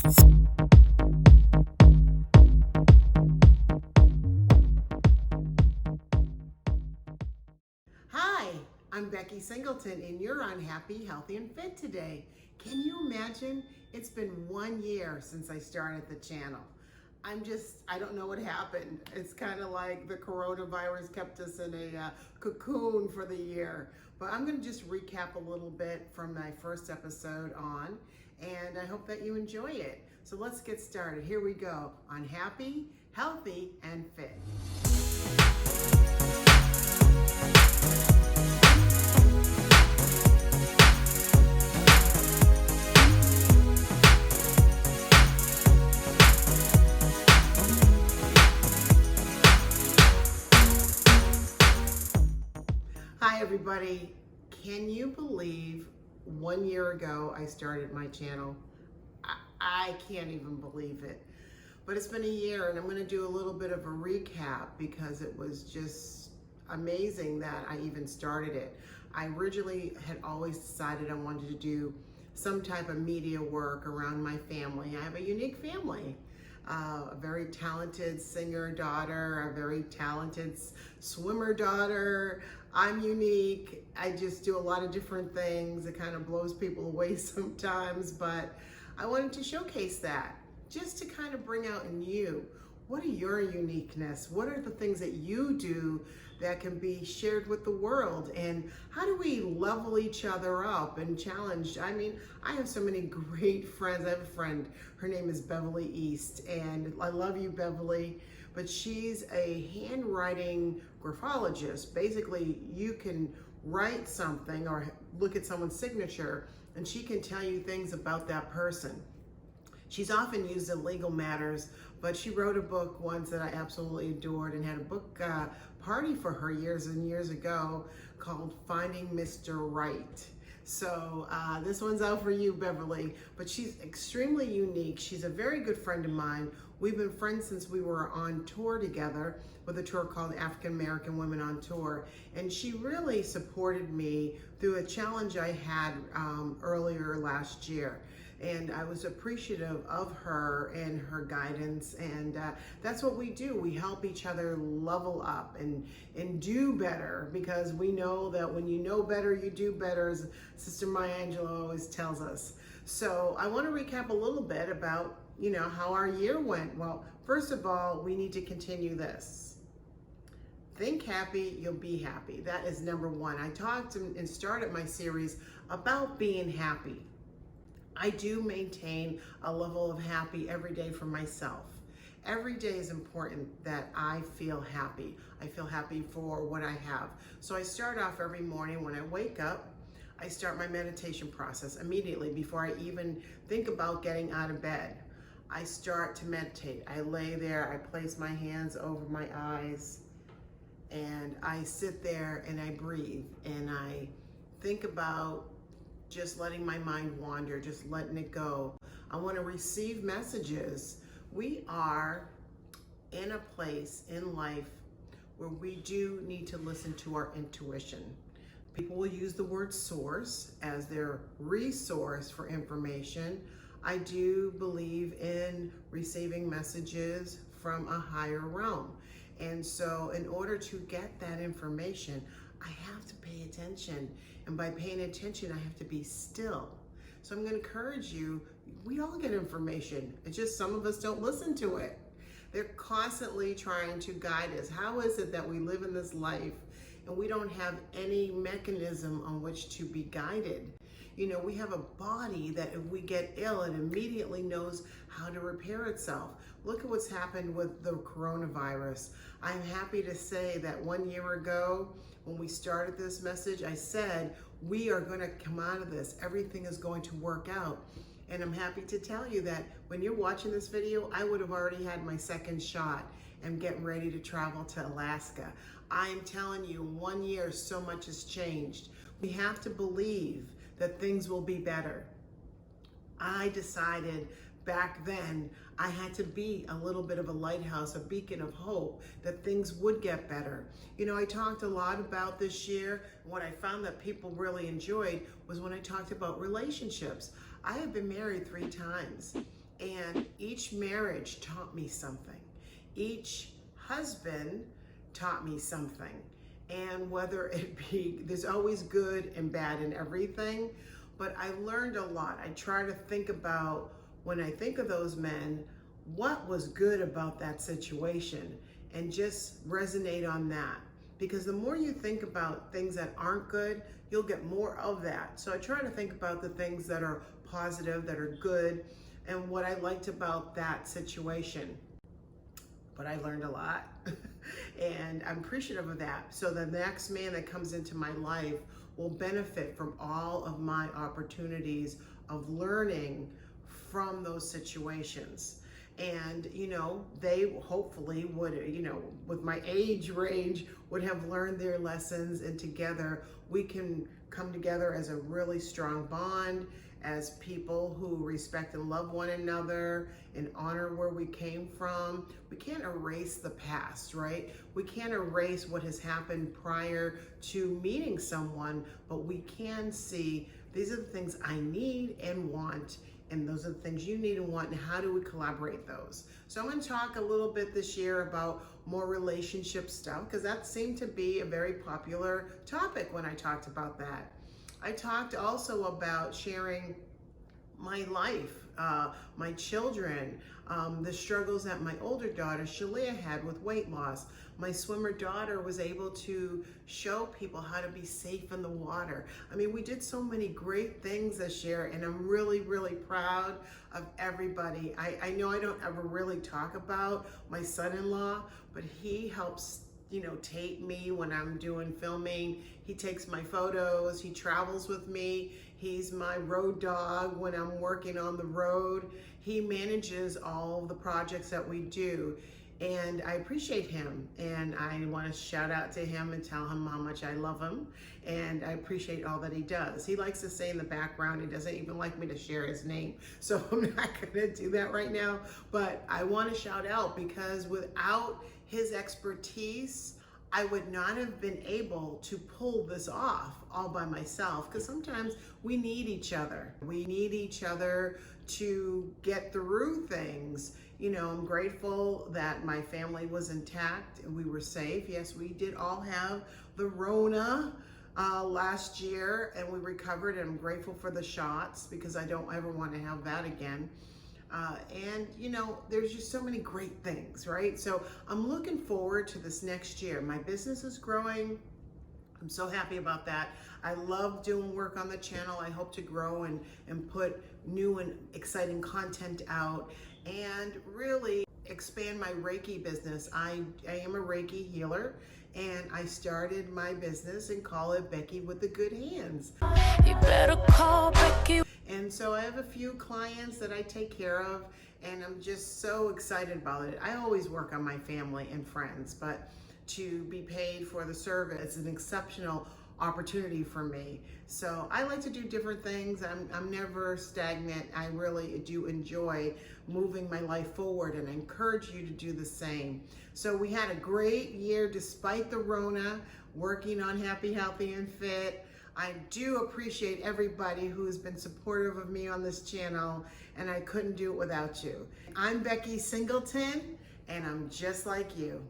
Hi, I'm Becky Singleton and you're on Happy, Healthy, and Fit today. Can you imagine? It's been 1 year since I started the channel. I don't know what happened. It's kind of like the coronavirus kept us in a cocoon for the year. But I'm going to just recap a little bit from my first episode on, and I hope that you enjoy it. So let's get started. Here we go on Happy, Healthy, and Fit. Hi everybody, can you believe 1 year ago I started my channel? I can't even believe it. But it's been a year and I'm going to do a little bit of a recap because it was just amazing that I even started it. I originally had always decided I wanted to do some type of media work around my family. I have a unique family. A very talented singer daughter, a very talented swimmer daughter. I'm unique. I just do a lot of different things. It kind of blows people away sometimes, but I wanted to showcase that just to kind of bring out in you, what are your uniqueness? What are the things that you do that can be shared with the world? And how do we level each other up and challenge? I mean, I have so many great friends. I have a friend, her name is Beverly East, and I love you, Beverly, but she's a handwriting graphologist. Basically, you can write something or look at someone's signature and she can tell you things about that person. She's often used in legal matters, but she wrote a book once that I absolutely adored and had a book party for her years and years ago called Finding Mr. Right. So this one's out for you, Beverly, but she's extremely unique. She's a very good friend of mine. We've been friends since we were on tour together with a tour called African American Women on Tour. And she really supported me through a challenge I had earlier last year. And I was appreciative of her and her guidance, and that's what we do. We help each other level up and do better, because we know that when you know better, you do better, as Sister Maya Angelou always tells us. So I want to recap a little bit about, how our year went. Well, first of all, we need to continue this. Think happy, you'll be happy. That is number one. I talked and started my series about being happy. I do maintain a level of happy every day for myself. Every day is important that I feel happy. I feel happy for what I have. So I start off every morning when I wake up. I start my meditation process immediately before I even think about getting out of bed. I start to meditate. I lay there, I place my hands over my eyes, and I sit there and I breathe and I think about just letting my mind wander, just letting it go. I want to receive messages. We are in a place in life where we do need to listen to our intuition. People will use the word source as their resource for information. I do believe in receiving messages from a higher realm. And so in order to get that information, I have to pay attention. And by paying attention, I have to be still. So I'm going to encourage you, we all get information. It's just some of us don't listen to it. They're constantly trying to guide us. How is it that we live in this life and we don't have any mechanism on which to be guided? We have a body that if we get ill, it immediately knows how to repair itself. Look at what's happened with the coronavirus. I'm happy to say that 1 year ago, when we started this message, I said, we are going to come out of this. Everything is going to work out. And I'm happy to tell you that when you're watching this video, I would have already had my second shot and getting ready to travel to Alaska. I'm telling you, 1 year, so much has changed. We have to believe that things will be better. I decided back then I had to be a little bit of a lighthouse, a beacon of hope that things would get better. I talked a lot about this year. What I found that people really enjoyed was when I talked about relationships. I have been married 3 times. And each marriage taught me something. Each husband taught me something. And whether it be, there's always good and bad in everything, but I learned a lot. I try to think about, when I think of those men, what was good about that situation, and just resonate on that. Because the more you think about things that aren't good, you'll get more of that. So I try to think about the things that are positive, that are good, and what I liked about that situation. But I learned a lot and I'm appreciative of that. So the next man that comes into my life will benefit from all of my opportunities of learning from those situations. And, you know, they hopefully would, you know, with my age range, would have learned their lessons, and together we can come together as a really strong bond, as people who respect and love one another and honor where we came from. We can't erase the past, right? We can't erase what has happened prior to meeting someone, but we can see these are the things I need and want, and those are the things you need and want, and how do we collaborate those? So I'm going to talk a little bit this year about more relationship stuff, because that seemed to be a very popular topic when I talked about that. I talked also about sharing my life, my children, the struggles that my older daughter, Sheleah, had with weight loss. My swimmer daughter was able to show people how to be safe in the water. I mean, we did so many great things this year, and I'm really, really proud of everybody. I know I don't ever really talk about my son-in-law, but he helps, you know, tape me when I'm doing filming. He takes my photos, he travels with me. He's my road dog when I'm working on the road. He manages all the projects that we do, and I appreciate him. And I want to shout out to him and tell him how much I love him, and I appreciate all that he does. He likes to stay in the background. He doesn't even like me to share his name, so I'm not gonna do that right now. But I want to shout out, because without his expertise, I would not have been able to pull this off all by myself, because sometimes we need each other. We need each other to get through things. You know, I'm grateful that my family was intact and we were safe. Yes, we did all have the Rona last year, and we recovered, and I'm grateful for the shots, because I don't ever want to have that again. And you know, there's just so many great things, right? So I'm looking forward to this next year. My business is growing. I'm so happy about that. I love doing work on the channel. I hope to grow and put new and exciting content out, and really expand my Reiki business. I am a Reiki healer, and I started my business and call it Becky with the Good Hands. You better call Becky. And so I have a few clients that I take care of, and I'm just so excited about it. I always work on my family and friends, but to be paid for the service is an exceptional opportunity for me. So I like to do different things. I'm never stagnant. I really do enjoy moving my life forward, and I encourage you to do the same. So we had a great year despite the Rona, working on Happy, Healthy, and Fit. I do appreciate everybody who has been supportive of me on this channel, and I couldn't do it without you. I'm Becky Singleton, and I'm just like you.